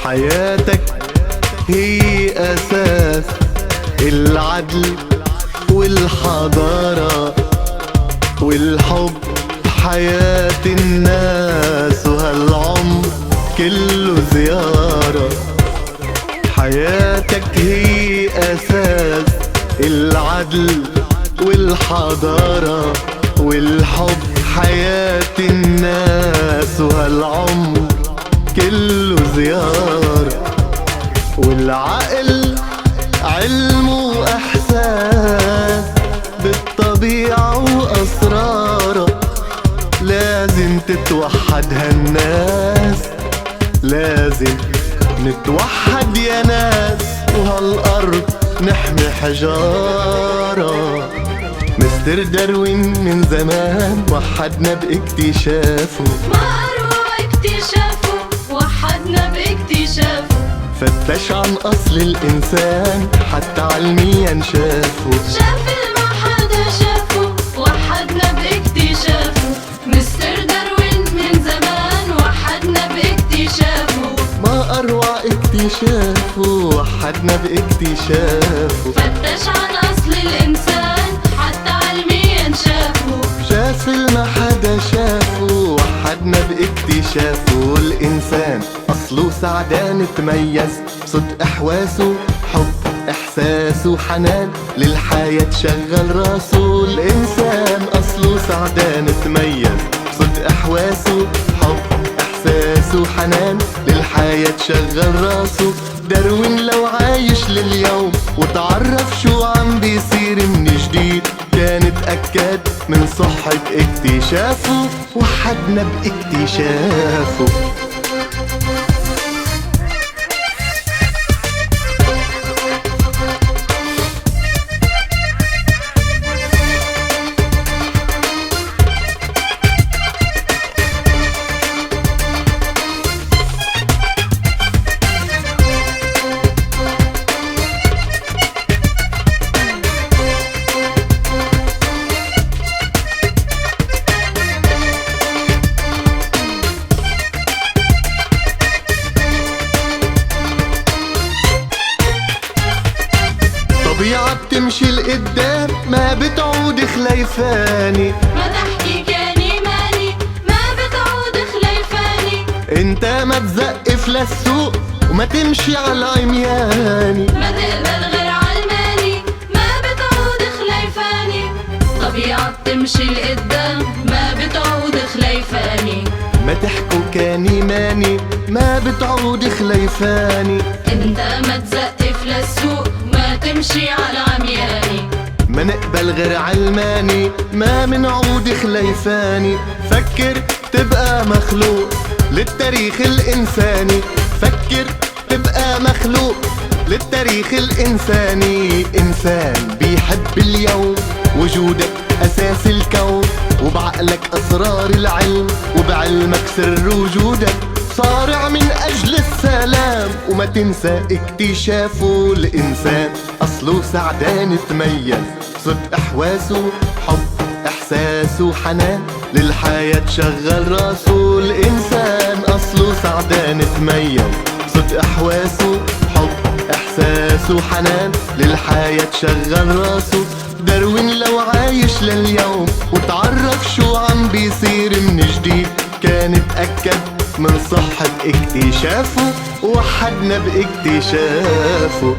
حياتك هي أساس العدل والحضارة والحب، حياة الناس وهالعمر كله زيارة. حياتك هي أساس العدل والحضارة والحب، حياة الناس وهالعمر كله زيارة. والعقل علم وإحساس بالطبيعة وأسرارها، لازم تتوحد هالناس، لازم نتوحد يا ناس، وهالأرض نحمي حجارة. مستر داروين من زمان وحدنا باكتشافه، ما أروع اكتشافه وحدنا باكتشافه. فتش عن أصل الإنسان حتى علميا شافه، شاف ما حدا شافه وحدنا باكتشافه. مستر داروين من زمان وحدنا باكتشافه، ما أروع اكتشافه وحدنا باكتشافه. فتش عن أصل الإنسان حتى علميا شافه، شاف ما حدا شافه وحدنا باكتشافه. الإنسان أصله سعدان تميز بصدق إحواسه، حب إحساسه حنان للحياة شغل راسه. الإنسان أصله سعدان تميز بصدق إحواسه، حب إحساسه حنان للحياة شغل راسه. داروين لو عايش لليوم وتعرف شو عم بيصير من جديد، كان اتأكد من صحة اكتشافه وحدنا باكتشافه. طبيعة بتمشي لقدام ما بتعود خليفاني، ما تحكي كاني ماني ما بتعود خليفاني. انت ما تزقف للسوق وما تمشي على عمياني، ما تقبل غير علماني ما بتعود خليفاني. طبيعة بتمشي لقدام ما بتعود خليفاني، ما تحكوا كاني ماني ما بتعود خليفاني. انت ما تزقف للسوق ما تمشي على عمياني، ما نقبل غير علماني ما منعود خليفاني. فكر تبقى مخلوق للتاريخ الإنساني، فكر تبقى مخلوق للتاريخ الإنساني. إنسان بيحب اليوم، وجودك أساس الكون، وبعقلك أسرار العلم، وبعلمك سر وجودك. صارع من أجل السلام وما تنسى اكتشافه. الإنسان أصله سعدان تميز صدق إحواسه، حب إحساسه حنان للحياة شغل راسه. الإنسان أصله سعدان تميز صدق إحواسه، حب إحساسه حنان للحياة شغل راسه. داروين لو عايش لليوم وتعرف شو عم بيصير من جديد، كان اتأكد من صحة اكتشافه وحدنا باكتشافه.